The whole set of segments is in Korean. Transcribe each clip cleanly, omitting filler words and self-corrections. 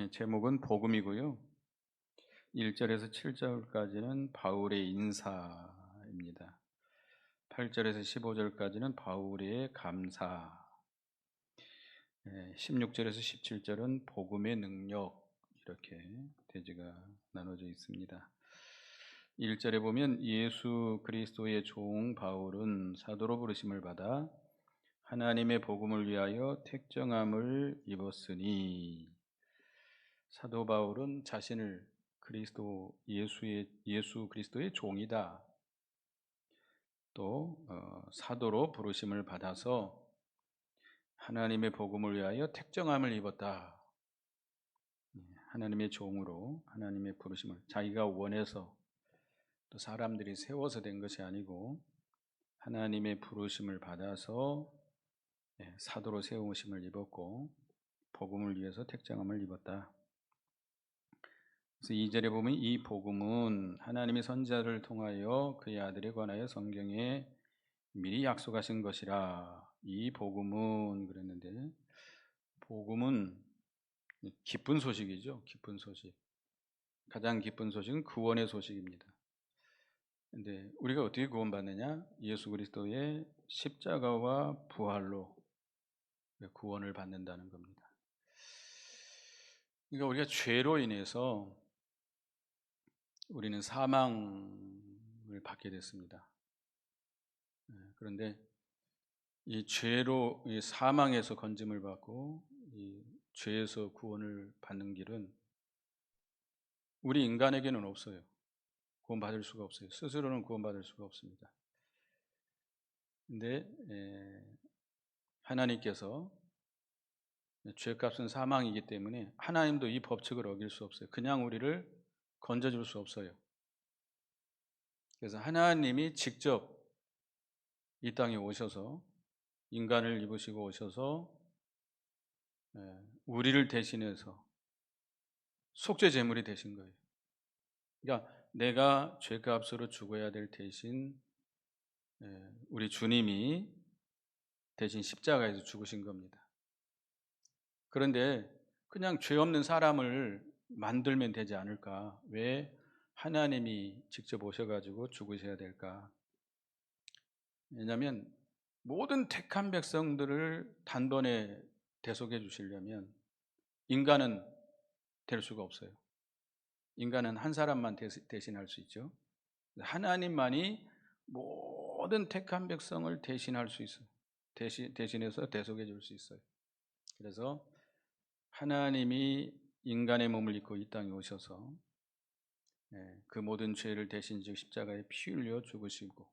제목은 복음이고요. 1절에서 7절까지는 바울의 인사입니다. 8절에서 15절까지는 바울의 감사, 16절에서 17절은 복음의 능력, 이렇게 대지가 나눠져 있습니다. 1절에 보면 예수 그리스도의 종 바울은 사도로 부르심을 받아 하나님의 복음을 위하여 택정함을 입었으니, 사도 바울은 자신을 예수 그리스도의 종이다. 또 사도로 부르심을 받아서 하나님의 복음을 위하여 택정함을 입었다. 하나님의 종으로 하나님의 부르심을 자기가 원해서 또 사람들이 세워서 된 것이 아니고 하나님의 부르심을 받아서 사도로 세우심을 입었고 복음을 위해서 택정함을 입었다. 그래서 2절에 보면 이 복음은 하나님의 선지자를 통하여 그의 아들에 관하여 성경에 미리 약속하신 것이라. 이 복음은 그랬는데, 복음은 기쁜 소식이죠. 기쁜 소식. 가장 기쁜 소식은 구원의 소식입니다. 근데 우리가 어떻게 구원받느냐? 예수 그리스도의 십자가와 부활로 구원을 받는다는 겁니다. 그러니까 우리가 죄로 인해서 우리는 사망을 받게 됐습니다. 그런데 이 죄로 이 사망에서 건짐을 받고 이 죄에서 구원을 받는 길은 우리 인간에게는 없어요. 구원받을 수가 없어요. 스스로는 구원받을 수가 없습니다. 근데 하나님께서 죄값은 사망이기 때문에 하나님도 이 법칙을 어길 수 없어요. 그냥 우리를 건져줄 수 없어요. 그래서 하나님이 직접 이 땅에 오셔서 인간을 입으시고 오셔서 우리를 대신해서 속죄 제물이 되신 거예요. 그러니까 내가 죄값으로 죽어야 될 대신 우리 주님이 대신 십자가에서 죽으신 겁니다. 그런데 그냥 죄 없는 사람을 만들면 되지 않을까? 왜 하나님이 직접 오셔가지고 죽으셔야 될까? 왜냐하면 모든 택한 백성들을 단번에 대속해 주시려면 인간은 될 수가 없어요. 인간은 한 사람만 대신할 수 있죠. 하나님만이 모든 택한 백성을 대신할 수 있어요. 대신해서 대속해 줄 수 있어요. 그래서 하나님이 인간의 몸을 입고 이 땅에 오셔서 그 모든 죄를 대신 십자가에 피 흘려 죽으시고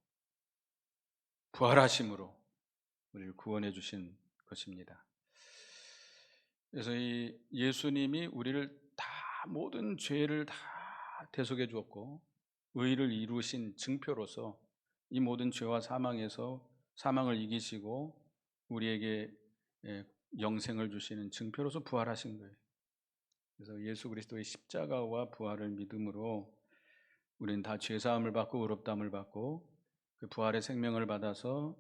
부활하심으로 우리를 구원해 주신 것입니다. 그래서 이 예수님이 우리를 다 모든 죄를 다 대속해 주었고 의를 이루신 증표로서 이 모든 죄와 사망에서 사망을 이기시고 우리에게 영생을 주시는 증표로서 부활하신 거예요. 그래서 예수 그리스도의 십자가와 부활을 믿음으로 우리는 다 죄사함을 받고 의롭다함을 받고 그 부활의 생명을 받아서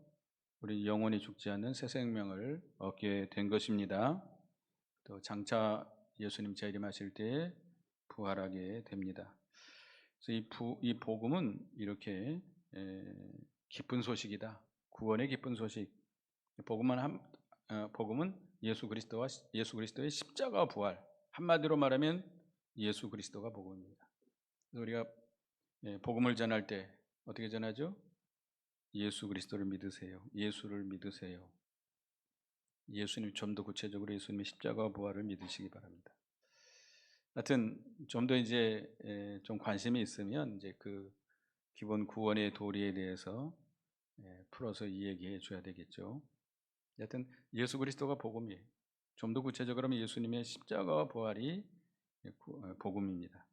우리 영원히 죽지 않는 새 생명을 얻게 된 것입니다. 또 장차 예수님 재림하실 때 부활하게 됩니다. 그래서 이 복음은 이렇게 기쁜 소식이다. 구원의 기쁜 소식. 복음은 예수 그리스도의 십자가 부활. 한마디로 말하면 예수 그리스도가 복음입니다. 우리가 복음을 전할 때 어떻게 전하죠? 예수 그리스도를 믿으세요. 예수를 믿으세요. 예수님 좀 더 구체적으로 예수님의 십자가 부활을 믿으시기 바랍니다. 하여튼 좀 더 이제 좀 관심이 있으면 이제 그 기본 구원의 도리에 대해서 풀어서 이야기해 줘야 되겠죠. 하여튼 예수 그리스도가 복음이에요. 좀 더 구체적으로 하면 예수님의 십자가와 부활이 복음입니다.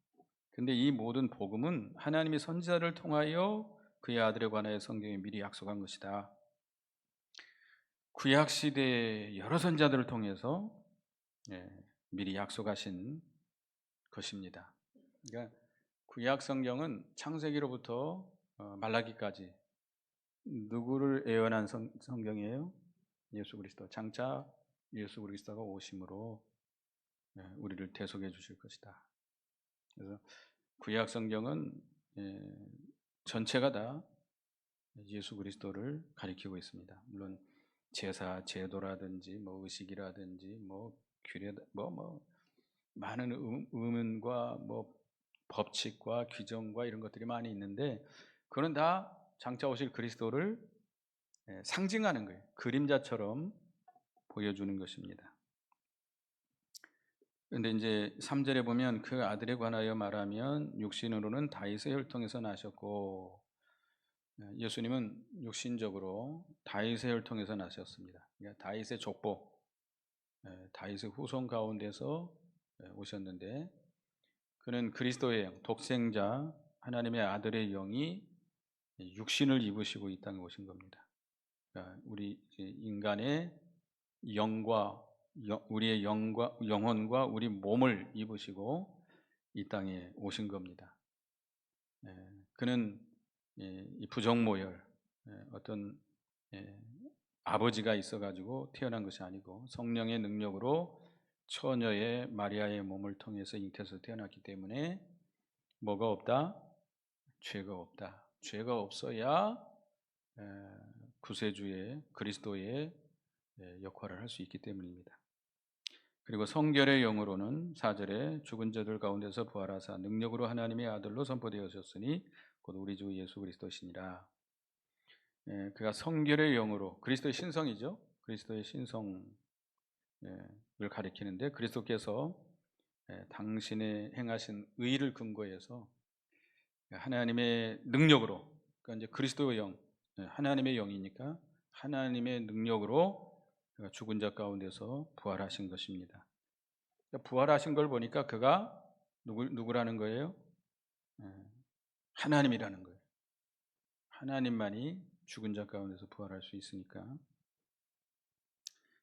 근데 이 모든 복음은 하나님이 선지자를 통하여 그의 아들에 관하여 성경에 미리 약속한 것이다. 구약 시대의 여러 선지자들을 통해서 미리 약속하신 것입니다. 그러니까 구약 성경은 창세기로부터 말라기까지 누구를 예언한 성경이에요? 예수 그리스도. 장차 예수 그리스도가 오심으로 우리를 대속해 주실 것이다. 그래서 구약 성경은 전체가 다 예수 그리스도를 가리키고 있습니다. 물론 제사, 제도라든지 뭐 의식이라든지 뭐 규례, 뭐 많은 의문과 뭐 법칙과 규정과 이런 것들이 많이 있는데, 그건 다 장차 오실 그리스도를 상징하는 거예요. 그림자처럼 보여주는 것입니다. 그런데 이제 3절에 보면 그 아들에 관하여 말하면 육신으로는 다윗의 혈통에서 나셨고, 예수님은 육신적으로 다윗의 혈통에서 나셨습니다. 그러니까 다윗의 족보, 다윗의 후손 가운데서 오셨는데, 그는 그리스도의 영, 독생자 하나님의 아들의 영이 육신을 입으시고 이 땅에 오신 겁니다. 그러니까 우리 인간의 영과 우리의 영혼과 우리 몸을 입으시고 이 땅에 오신 겁니다. 그는 이 부정모열, 어떤 아버지가 있어가지고 태어난 것이 아니고 성령의 능력으로 처녀의 마리아의 몸을 통해서 잉태해서 태어났기 때문에 뭐가 없다? 죄가 없다. 죄가 없어야 구세주의 그리스도의 역할을 할 수 있기 때문입니다. 그리고 성결의 영으로는 4절에 죽은 자들 가운데서 부활하사 능력으로 하나님의 아들로 선포되었으니 곧 우리 주 예수 그리스도시니라. 그가 성결의 영으로, 그리스도의 신성이죠. 그리스도의 신성을 가리키는데, 그리스도께서 당신의 행하신 의를 근거해서 하나님의 능력으로, 그러니까 이제 그리스도의 영, 하나님의 영이니까 하나님의 능력으로 죽은 자 가운데서 부활하신 것입니다. 그러니까 부활하신 걸 보니까 그가 누구라는 거예요? 하나님이라는 거예요. 하나님만이 죽은 자 가운데서 부활할 수 있으니까.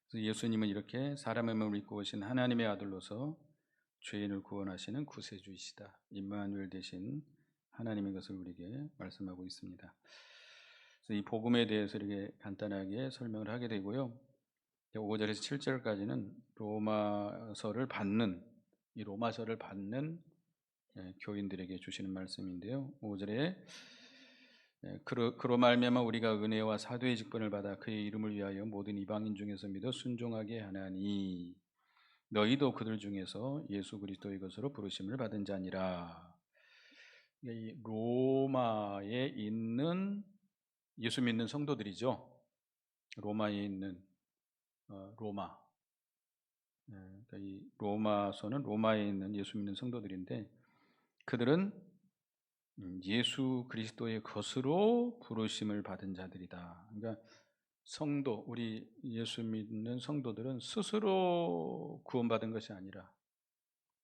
그래서 예수님은 이렇게 사람의 몸을 입고 오신 하나님의 아들로서 죄인을 구원하시는 구세주이시다. 임마누엘 되신 하나님의 것을 우리에게 말씀하고 있습니다. 그래서 이 복음에 대해서 이렇게 간단하게 설명을 하게 되고요. 5절에서 7절까지는 이 로마서를 받는 교인들에게 주시는 말씀인데요. 5절에 그로 말미암아 우리가 은혜와 사도의 직분을 받아 그의 이름을 위하여 모든 이방인 중에서 믿어 순종하게 하나니 너희도 그들 중에서 예수 그리스도의 것으로 부르심을 받은 자니라. 이 로마에 있는 예수 믿는 성도들이죠. 로마에 있는 로마. 그러니까 이 로마서는 로마에 있는 예수 믿는 성도들인데, 그들은 예수 그리스도의 것으로 부르심을 받은 자들이다. 그러니까 성도, 우리 예수 믿는 성도들은 스스로 구원받은 것이 아니라,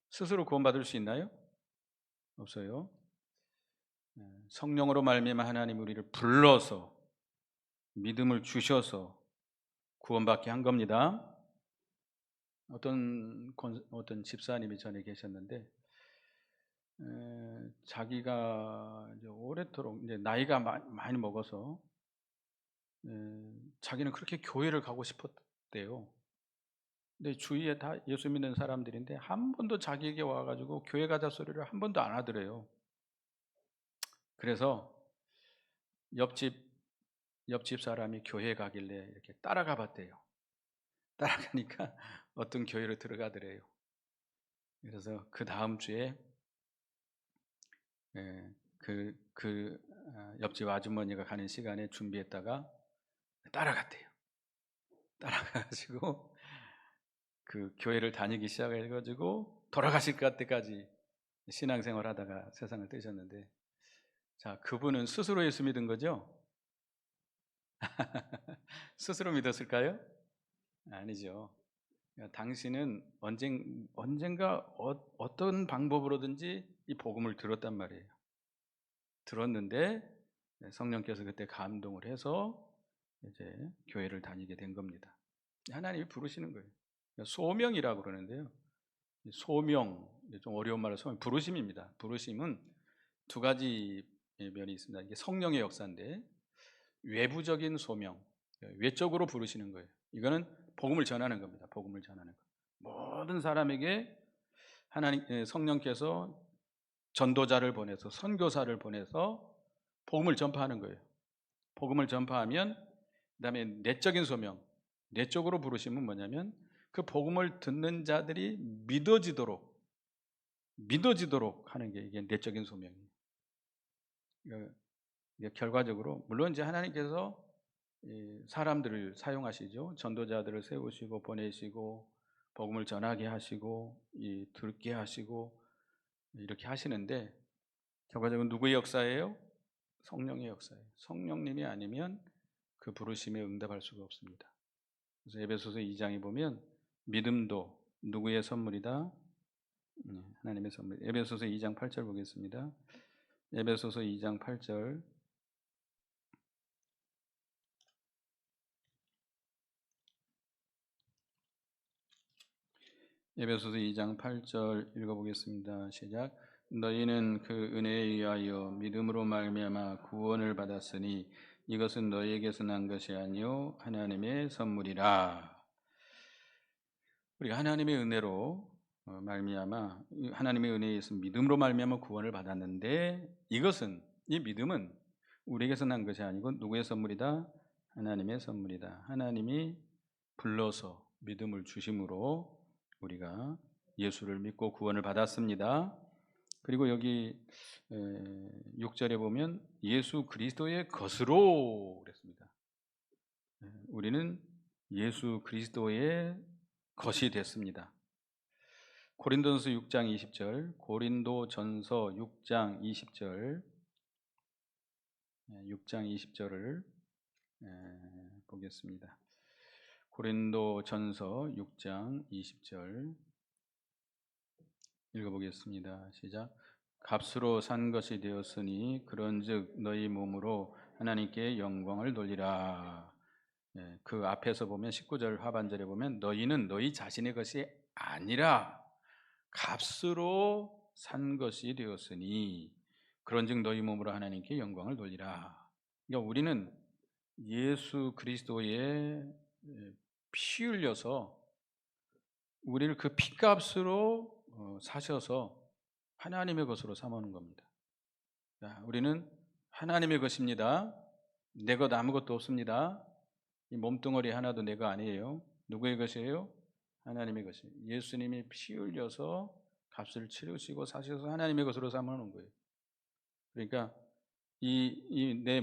스스로 구원받을 수 있나요? 없어요. 성령으로 말미암아 하나님 우리를 불러서 믿음을 주셔서 구원받게 한 겁니다. 어떤 집사님이 전에 계셨는데, 자기가 이제 오래도록 이제 나이가 많이 먹어서 자기는 그렇게 교회를 가고 싶었대요. 근데 주위에 다 예수 믿는 사람들인데 한 번도 자기에게 와가지고 교회 가자 소리를 한 번도 안 하더래요. 그래서 옆집 사람이 교회 가길래 이렇게 따라가 봤대요. 따라가니까 어떤 교회로 들어가더래요. 그래서 그 다음 주에 옆집 아주머니가 가는 시간에 준비했다가 따라갔대요. 따라가가지고 그 교회를 다니기 시작해가지고 돌아가실 것 때까지 신앙생활 하다가 세상을 떠셨는데, 자, 그분은 스스로 예수 믿은 거죠? 스스로 믿었을까요? 아니죠. 당신은 언젠가 어떤 방법으로든지 이 복음을 들었단 말이에요. 들었는데 성령께서 그때 감동을 해서 이제 교회를 다니게 된 겁니다. 하나님이 부르시는 거예요. 소명이라고 그러는데요. 소명, 좀 어려운 말로 소명, 부르심입니다. 부르심은 두 가지 면이 있습니다. 이게 성령의 역사인데, 외부적인 소명, 외적으로 부르시는 거예요. 이거는 복음을 전하는 겁니다. 복음을 전하는 거. 모든 사람에게 하나님 성령께서 전도자를 보내서 선교사를 보내서 복음을 전파하는 거예요. 복음을 전파하면 그다음에 내적인 소명, 내적으로 부르심은 뭐냐면 그 복음을 듣는 자들이 믿어지도록 하는 게 이게 내적인 소명이에요. 그러니까 결과적으로 물론 이제 하나님께서 사람들을 사용하시죠. 전도자들을 세우시고 보내시고 복음을 전하게 하시고 듣게 하시고 이렇게 하시는데 결과적으로 누구의 역사예요? 성령의 역사예요. 성령님이 아니면 그 부르심에 응답할 수가 없습니다. 그래서 에베소서 2장에 보면 믿음도 누구의 선물이다? 하나님의 선물. 에베소서 2장 8절 보겠습니다. 에베소서 2장 8절. 에베소서 2장 8절 읽어보겠습니다. 시작. 너희는 그 은혜에 의하여 믿음으로 말미암아 구원을 받았으니 이것은 너희에게서 난 것이 아니요 하나님의 선물이라. 우리가 하나님의 은혜로 말미암아 하나님의 은혜에 의해서 믿음으로 말미암아 구원을 받았는데 이 믿음은 우리에게서 난 것이 아니고 누구의 선물이다? 하나님의 선물이다. 하나님이 불러서 믿음을 주심으로 우리가 예수를 믿고 구원을 받았습니다. 그리고 여기 6절에 보면 예수 그리스도의 것으로 그랬습니다. 우리는 예수 그리스도의 것이 됐습니다. 고린도전서 6장 20절, 고린도전서 6장 20절, 6장 20절을 보겠습니다. 고린도전서 6장 20절 읽어보겠습니다. 시작. 값으로 산 것이 되었으니 그런즉 너희 몸으로 하나님께 영광을 돌리라. 그 앞에서 보면 19절 하반절에 보면 너희는 너희 자신의 것이 아니라 값으로 산 것이 되었으니 그런즉 너희 몸으로 하나님께 영광을 돌리라. 그러니까 우리는 예수 그리스도의 피 흘려서 우리를 그 피값으로 사셔서 하나님의 것으로 삼아놓은 겁니다. 우리는 하나님의 것입니다. 내 것 아무것도 없습니다. 이 몸뚱어리 하나도 내 거 아니에요. 누구의 것이에요? 하나님의 것이에요. 예수님이 피 흘려서 값을 치르시고 사셔서 하나님의 것으로 삼아놓은 거예요. 그러니까 내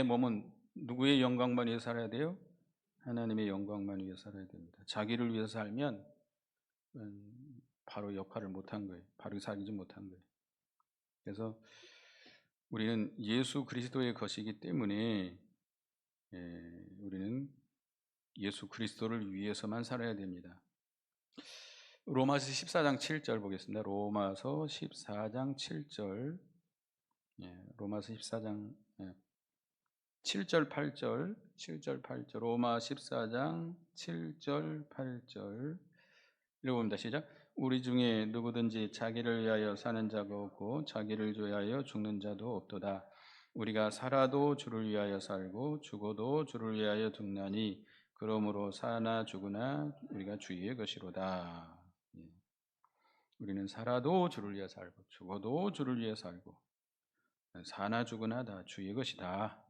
몸은 누구의 영광만 위해 살아야 돼요? 하나님의 영광만 위해 살아야 됩니다. 자기를 위해서 살면 바로 역할을 못한 거예요. 바로 살지 못한 거예요. 그래서 우리는 예수 그리스도의 것이기 때문에 우리는 예수 그리스도를 위해서만 살아야 됩니다. 로마서 14장 7절 보겠습니다. 로마서 14장 7절, 로마서 14장 7절 8절, 7절 8절, 로마 14장 7절 8절 읽어봅니다. 시작. 우리 중에 누구든지 자기를 위하여 사는 자가 없고 자기를 위하여 죽는 자도 없도다. 우리가 살아도 주를 위하여 살고 죽어도 주를 위하여 죽나니 그러므로 사나 죽으나 우리가 주의 것이로다. 우리는 살아도 주를 위해 살고 죽어도 주를 위해 살고 사나 죽으나 다 주의 것이다.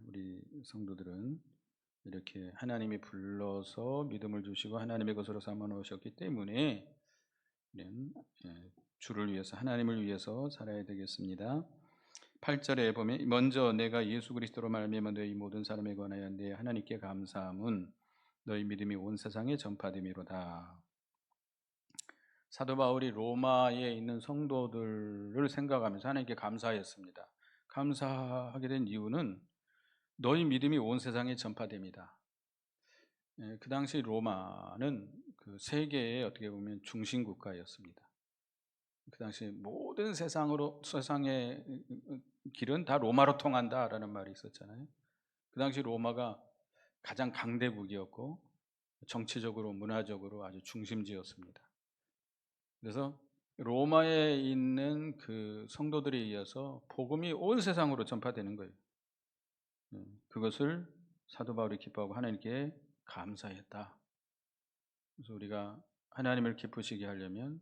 우리 성도들은 이렇게 하나님이 불러서 믿음을 주시고 하나님의 것으로 삼아 놓으셨기 때문에 우리는 주를 위해서 하나님을 위해서 살아야 되겠습니다. 8절에 보면 먼저 내가 예수 그리스도로 말미암아 너희 모든 사람에 관하여 내 하나님께 감사함은 너희 믿음이 온 세상에 전파됨이로다. 사도 바울이 로마에 있는 성도들을 생각하면서 하나님께 감사했습니다. 감사하게 된 이유는 너희 믿음이 온 세상에 전파됩니다. 그 당시 로마는 그 세계의 어떻게 보면 중심 국가였습니다. 그 당시 모든 세상의 길은 다 로마로 통한다라는 말이 있었잖아요. 그 당시 로마가 가장 강대국이었고 정치적으로 문화적으로 아주 중심지였습니다. 그래서 로마에 있는 그 성도들에 의해서 복음이 온 세상으로 전파되는 거예요. 그것을 사도 바울이 기뻐하고 하나님께 감사했다. 그래서 우리가 하나님을 기쁘시게 하려면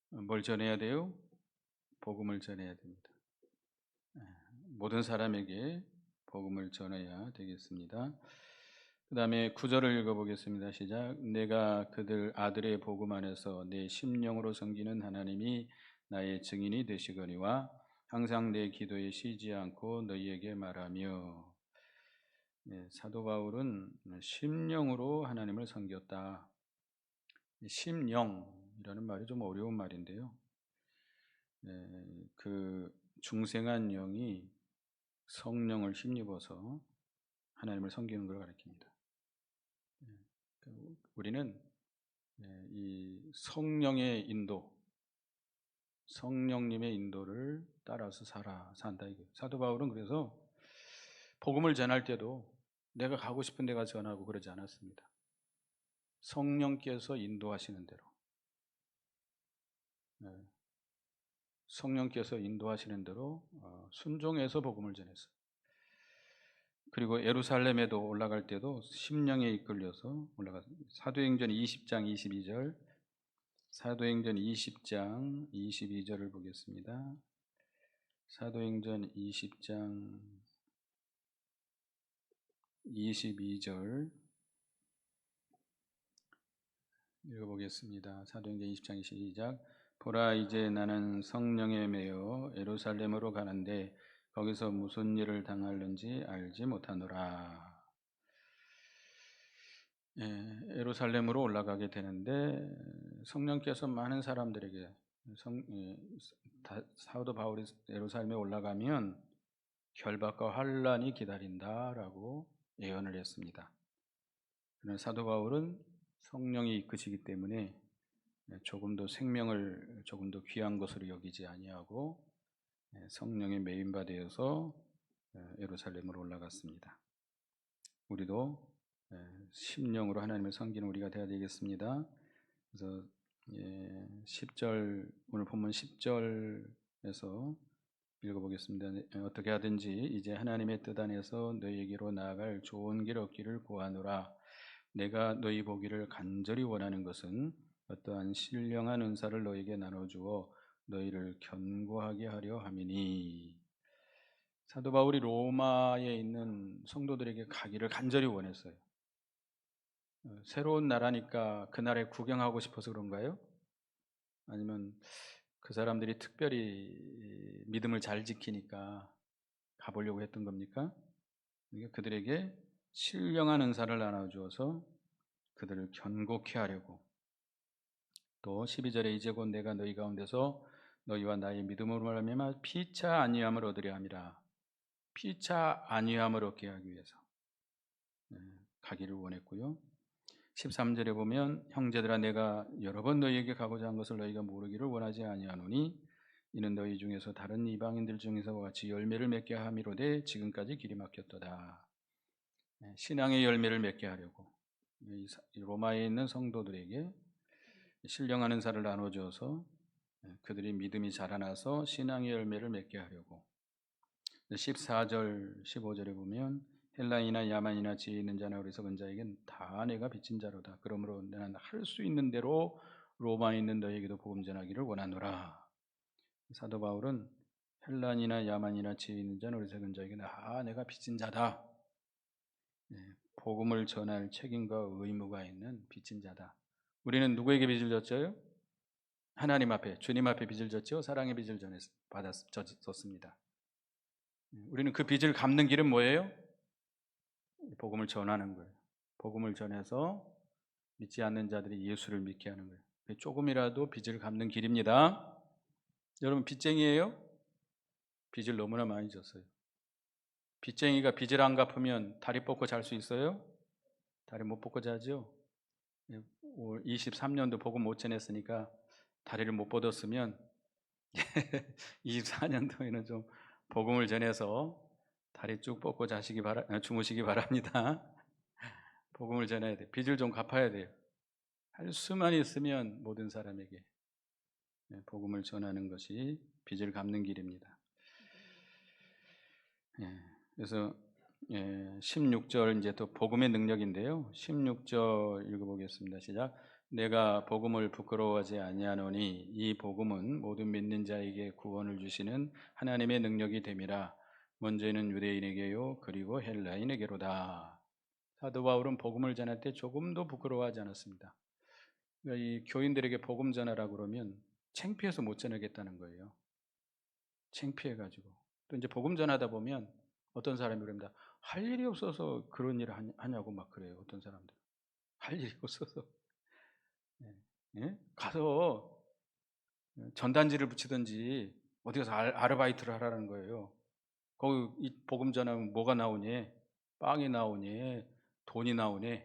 뭘 전해야 돼요? 복음을 전해야 됩니다. 모든 사람에게 복음을 전해야 되겠습니다. 그 다음에 9절을 읽어보겠습니다. 시작. 내가 그들 아들의 복음 안에서 내 심령으로 섬기는 하나님이 나의 증인이 되시거니와 항상 내 기도에 쉬지 않고 너희에게 말하며. 사도 바울은 심령으로 하나님을 섬겼다. 심령이라는 말이 좀 어려운 말인데요. 그 중생한 영이 성령을 힘입어서 하나님을 섬기는 걸 가리킵니다. 우리는 이 성령의 인도, 성령님의 인도를 따라서 산다 이게. 사도 바울은 그래서 복음을 전할 때도 내가 가고 싶은 데 가서 전하고 그러지 않았습니다. 성령께서 인도하시는 대로, 성령께서 인도하시는 대로 순종해서 복음을 전했어요. 그리고 예루살렘에도 올라갈 때도 심령에 이끌려서 올라갔습니다. 사도행전 20장 22절, 사도행전 20장 22절을 보겠습니다. 사도행전 20장 22절 읽어보겠습니다. 사도행전 20장 22절. 보라, 이제 나는 성령에 매여 예루살렘으로 가는데 거기서 무슨 일을 당할는지 알지 못하노라. 예루살렘으로 올라가게 되는데 성령께서 많은 사람들에게 사도 바울이 예루살렘에 올라가면 결박과 환란이 기다린다라고 예언을 했습니다. 그러나 사도 바울은 성령이 이끄시기 때문에 조금도 생명을 조금도 귀한 것으로 여기지 아니하고 성령의 메인바 되어서 예루살렘으로 올라갔습니다. 우리도 심령으로 하나님을 섬기는 우리가 되어야 되겠습니다. 그래서 10절, 오늘 본문 10절에서 읽어보겠습니다. 어떻게 하든지 이제 하나님의 뜻 안에서 너희에게로 나아갈 좋은 길 얻기를 구하노라. 내가 너희 보기를 간절히 원하는 것은 어떠한 신령한 은사를 너희에게 나눠주어 너희를 견고하게 하려 함이니. 사도 바울이 로마에 있는 성도들에게 가기를 간절히 원했어요. 새로운 나라니까 그 나라에 구경하고 싶어서 그런가요? 아니면 그 사람들이 특별히 믿음을 잘 지키니까 가보려고 했던 겁니까? 그들에게 신령한 은사를 나눠주어서 그들을 견고케 하려고. 또 12절에 이제 곧 내가 너희 가운데서 너희와 나의 믿음으로 말하면 피차 안위함을 얻으려 함이라. 피차 안위함을 얻게 하기 위해서 가기를 원했고요. 13절에 보면 형제들아, 내가 여러 번 너희에게 가고자 한 것을 너희가 모르기를 원하지 아니하노니 이는 너희 중에서 다른 이방인들 중에서와 같이 열매를 맺게 함이로되 지금까지 길이 막혔도다. 신앙의 열매를 맺게 하려고 로마에 있는 성도들에게 신령한 은사를 나눠줘서 그들이 믿음이 자라나서 신앙의 열매를 맺게 하려고. 14절 15절에 보면 헬라이나 야만이나 지혜 있는 자나 어리석은 자에겐 다 내가 빚진 자로다. 그러므로 나는 할 수 있는 대로 로마에 있는 너에게도 복음 전하기를 원하노라. 사도 바울은 헬라이나 야만이나 지혜 있는 자나 어리석은 자에게 다 내가 빚진 자다. 복음을 전할 책임과 의무가 있는 빚진 자다. 우리는 누구에게 빚을 졌어요? 하나님 앞에, 주님 앞에 빚을 졌죠. 사랑의 빚을 졌습니다. 우리는 그 빚을 갚는 길은 뭐예요? 복음을 전하는 거예요. 복음을 전해서 믿지 않는 자들이 예수를 믿게 하는 거예요. 조금이라도 빚을 갚는 길입니다. 여러분 빚쟁이에요? 빚을 너무나 많이 졌어요. 빚쟁이가 빚을 안 갚으면 다리 뻗고 잘 수 있어요? 다리 못 뻗고 자죠? 23년도 복음 못 전했으니까 다리를 못 뻗었으면 24년도에는 좀 복음을 전해서 다리 쭉 뻗고 주무시기 바랍니다. 복음을 전해야 돼. 빚을 좀 갚아야 돼요. 할 수만 있으면 모든 사람에게 복음을 전하는 것이 빚을 갚는 길입니다. 그래서 16절 이제 또 복음의 능력인데요. 16절 읽어보겠습니다. 시작. 내가 복음을 부끄러워하지 아니하노니 이 복음은 모든 믿는 자에게 구원을 주시는 하나님의 능력이 됨이라. 먼저는 유대인에게요 그리고 헬라인에게로다. 사도 바울은 복음을 전할 때 조금도 부끄러워하지 않았습니다. 그러니까 이 교인들에게 복음 전하라고 그러면 창피해서 못 전하겠다는 거예요. 창피해가지고. 또 이제 복음 전하다 보면 어떤 사람이 그럽니다. 할 일이 없어서 그런 일을 하냐고 막 그래요. 어떤 사람들. 할 일이 없어서. 예? 가서 전단지를 붙이든지 어디 가서 아르바이트를 하라는 거예요. 거기 이 복음 전하면 뭐가 나오니? 빵이 나오니? 돈이 나오니?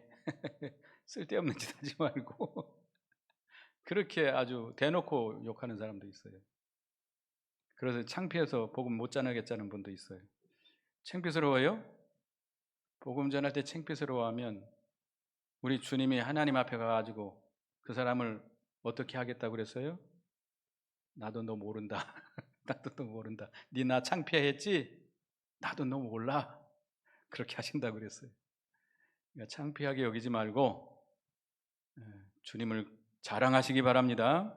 쓸데없는 짓 하지 말고 그렇게 아주 대놓고 욕하는 사람도 있어요. 그래서 창피해서 복음 못 전하겠다는 분도 있어요. 창피스러워요? 복음 전할 때 창피스러워하면 우리 주님이 하나님 앞에 가가지고 그 사람을 어떻게 하겠다고 그랬어요? 나도 너 모른다. 나도 너 모른다. 네 나 창피했지? 나도 너 몰라. 그렇게 하신다고 그랬어요. 그러니까 창피하게 여기지 말고 주님을 자랑하시기 바랍니다.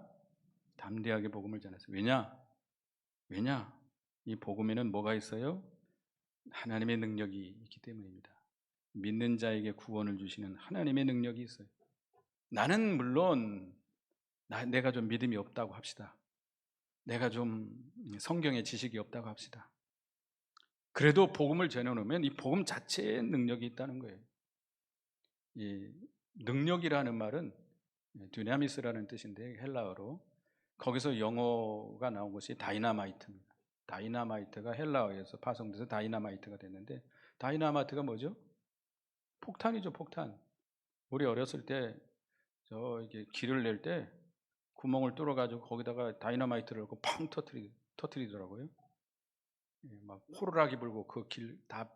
담대하게 복음을 전하세요. 왜냐? 이 복음에는 뭐가 있어요? 하나님의 능력이 있기 때문입니다. 믿는 자에게 구원을 주시는 하나님의 능력이 있어요. 나는 물론 내가 좀 믿음이 없다고 합시다. 내가 좀 성경의 지식이 없다고 합시다. 그래도 복음을 전해놓으면 이 복음 자체에 능력이 있다는 거예요. 이 능력이라는 말은 dynamis라는 뜻인데 헬라어로 거기서 영어가 나온 것이 다이나마이트입니다. 다이나마이트가 헬라어에서 파송돼서 다이나마이트가 됐는데 다이나마이트가 뭐죠? 폭탄이죠, 폭탄. 우리 어렸을 때 이게 길을 낼 때 구멍을 뚫어가지고 거기다가 다이너마이트를 넣고 팡 터트리더라고요. 막 호루라기 불고 그 길 다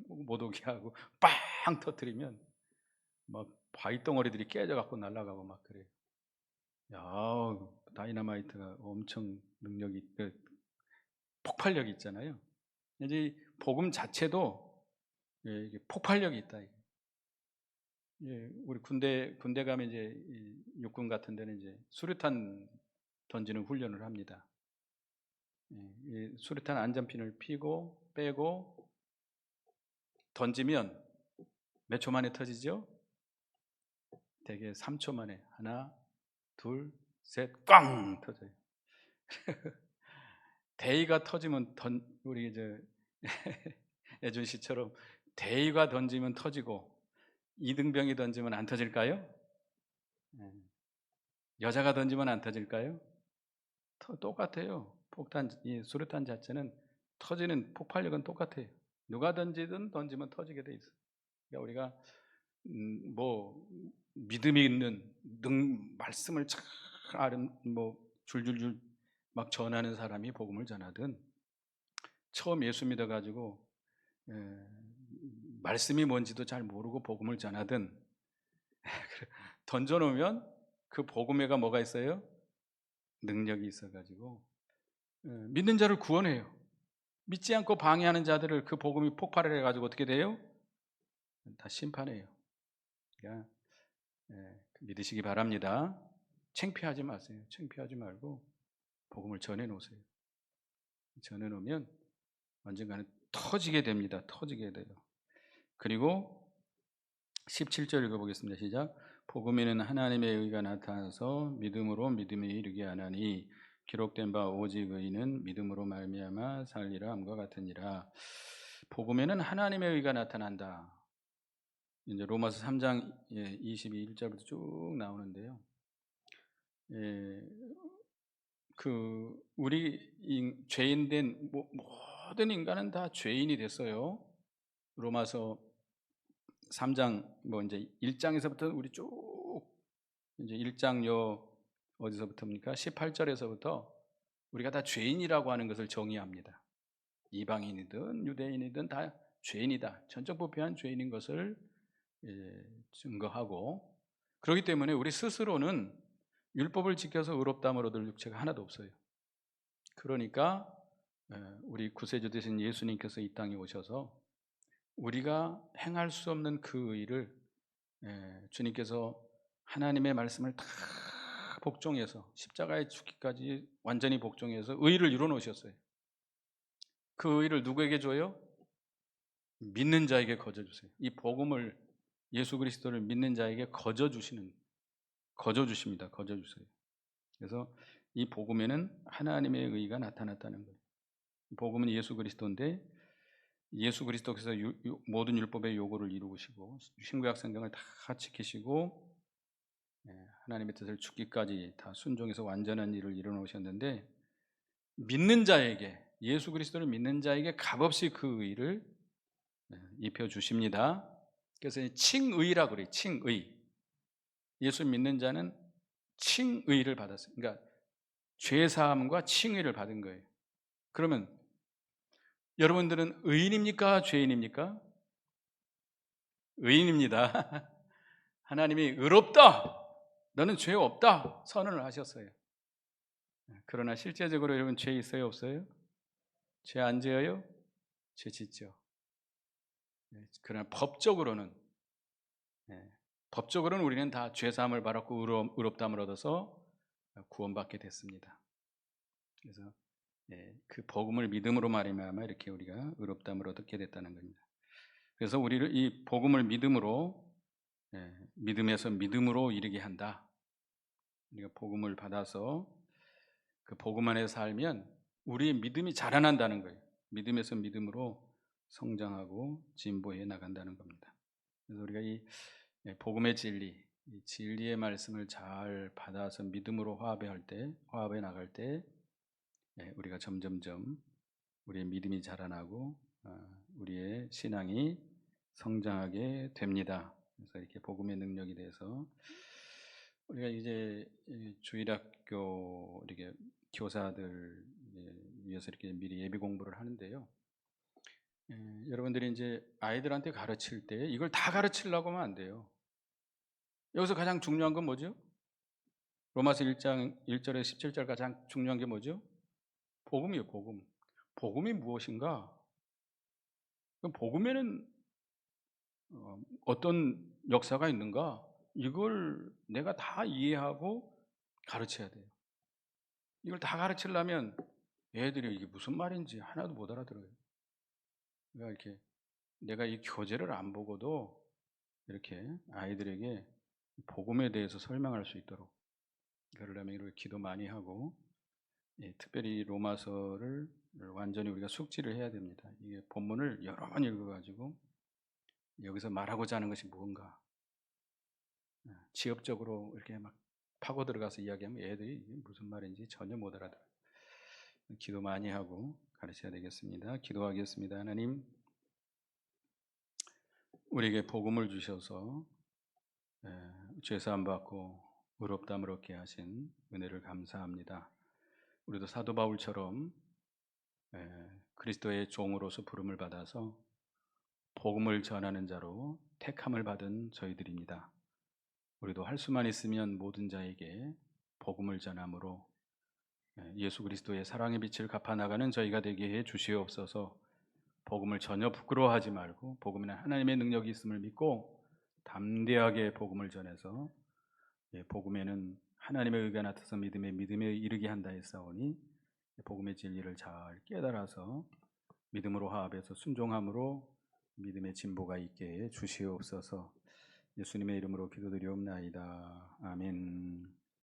못 오게 하고 빵 터트리면 막 바위 덩어리들이 깨져갖고 날아가고 막 그래요. 야, 다이너마이트가 엄청 능력이, 폭발력이 있잖아요. 이제 복음 자체도 이게 폭발력이 있다. 우리 군대 가면 이제 육군 같은 데는 이제 수류탄 던지는 훈련을 합니다. 이 수류탄 안전핀을 피고 빼고 던지면 몇 초 만에 터지죠? 대개 3초 만에 하나, 둘, 셋, 꽝 터져요. 대의가 터지면 우리 이제 예준 씨처럼 대의가 던지면 터지고 이등병이 던지면 안 터질까요? 여자가 던지면 안 터질까요? 똑같아요. 이 수류탄 자체는 터지는 폭발력은 똑같아요. 누가 던지면 터지게 돼 있어요. 그러니까 우리가 뭐 믿음이 있는 말씀을 잘 줄줄줄 막 전하는 사람이 복음을 전하든 처음 예수 믿어가지고 말씀이 뭔지도 잘 모르고 복음을 전하든 던져놓으면 그 복음에가 뭐가 있어요? 능력이 있어가지고 믿는 자를 구원해요. 믿지 않고 방해하는 자들을 그 복음이 폭발을 해가지고 어떻게 돼요? 다 심판해요. 그러니까 믿으시기 바랍니다. 창피하지 마세요. 창피하지 말고 복음을 전해놓으세요. 전해놓으면 언젠가는 터지게 됩니다. 터지게 돼요. 그리고 17절 읽어보겠습니다. 시작. 복음에는 하나님의 의가 나타나서 믿음으로 믿음에 이르게 하나니 기록된 바 오직 의인은 믿음으로 말미암아 살리라 함과 같으니라. 복음에는 하나님의 의가 나타난다. 이제 로마서 3장 22절부터 쭉 나오는데요. 우리 죄인된 모든 인간은 다 죄인이 됐어요. 로마서 3장 이제 1장에서부터 우리 쭉 이제 1장 어디서부터입니까? 18절에서부터 우리가 다 죄인이라고 하는 것을 정의합니다. 이방인이든 유대인이든 다 죄인이다. 전적부패한 죄인인 것을 증거하고, 그렇기 때문에 우리 스스로는 율법을 지켜서 의롭다함을 얻을 육체가 하나도 없어요. 그러니까 우리 구세주 되신 예수님께서 이 땅에 오셔서 우리가 행할 수 없는 그 의를 주님께서 하나님의 말씀을 다 복종해서 십자가에 죽기까지 완전히 복종해서 의를 이루어 놓으셨어요. 그 의를 누구에게 줘요? 믿는 자에게 거저 주세요. 이 복음을, 예수 그리스도를 믿는 자에게 거저 주십니다. 거저 주세요. 그래서 이 복음에는 하나님의 의가 나타났다는 거예요. 복음은 예수 그리스도인데 예수 그리스도께서 모든 율법의 요구를 이루시고 신구약 성경을 다 지키시고 하나님의 뜻을 죽기까지 다 순종해서 완전한 일을 이루어 놓으셨는데, 믿는 자에게, 예수 그리스도를 믿는 자에게 값없이 그 의를 입혀 주십니다. 그래서 칭의라고 그래요. 칭의. 예수 믿는 자는 칭의를 받았어요. 그러니까 죄 사함과 칭의를 받은 거예요. 그러면 여러분들은 의인입니까? 죄인입니까? 의인입니다. 하나님이 의롭다, 너는 죄 없다 선언을 하셨어요. 그러나 실제적으로 여러분 죄 있어요? 없어요? 죄 안 지어요? 죄 짓죠. 그러나 법적으로는 우리는 다 죄사함을 받았고 의롭다함을 얻어서 구원받게 됐습니다. 그래서 그 복음을 믿음으로 말미암아 이렇게 우리가 의롭다함을 얻게 됐다는 겁니다. 그래서 우리를 이 복음을 믿음으로, 믿음에서 믿음으로 이르게 한다. 우리가 복음을 받아서 그 복음 안에 살면 우리의 믿음이 자라난다는 거예요. 믿음에서 믿음으로 성장하고 진보해 나간다는 겁니다. 그래서 우리가 이 복음의 진리, 이 진리의 말씀을 잘 받아서 믿음으로 화합해 나갈 때 우리가 점점점 우리의 믿음이 자라나고 우리의 신앙이 성장하게 됩니다. 그래서 이렇게 복음의 능력에 대해서 우리가 이제 주일학교 이렇게 교사들 위해서 이렇게 미리 예비 공부를 하는데요. 여러분들이 이제 아이들한테 가르칠 때 이걸 다 가르치려고 하면 안 돼요. 여기서 가장 중요한 건 뭐죠? 로마서 1장 1절에 17절 가장 중요한 게 뭐죠? 복음이에요. 복음. 복음이 무엇인가? 그럼 복음에는 어떤 역사가 있는가? 이걸 내가 다 이해하고 가르쳐야 돼요. 이걸 다 가르치려면 애들이 이게 무슨 말인지 하나도 못 알아들어요. 그러니까 이렇게 내가 이 교재를 안 보고도 이렇게 아이들에게 복음에 대해서 설명할 수 있도록, 그러려면 이렇게 기도 많이 하고, 특별히 로마서를 완전히 우리가 숙지를 해야 됩니다. 이게 본문을 여러 번 읽어가지고 여기서 말하고자 하는 것이 무언가, 지엽적으로 이렇게 막 파고 들어가서 이야기하면 애들이 이게 무슨 말인지 전혀 못 알아들어요. 기도 많이 하고 가르쳐야 되겠습니다. 기도하겠습니다. 하나님, 우리에게 복음을 주셔서 죄사함 받고 의롭다함을 얻게 하신 은혜를 감사합니다. 우리도 사도 바울처럼 그리스도의 종으로서 부름을 받아서 복음을 전하는 자로 택함을 받은 저희들입니다. 우리도 할 수만 있으면 모든 자에게 복음을 전함으로 예수 그리스도의 사랑의 빛을 갚아나가는 저희가 되게 해 주시옵소서. 복음을 전혀 부끄러워하지 말고 복음에는 하나님의 능력이 있음을 믿고 담대하게 복음을 전해서 복음에는 하나님의 의가 나타서 믿음에 이르게 한다 했사오니 복음의 진리를 잘 깨달아서 믿음으로 화합해서 순종함으로 믿음의 진보가 있게 해 주시옵소서. 예수님의 이름으로 기도드리옵나이다. 아멘.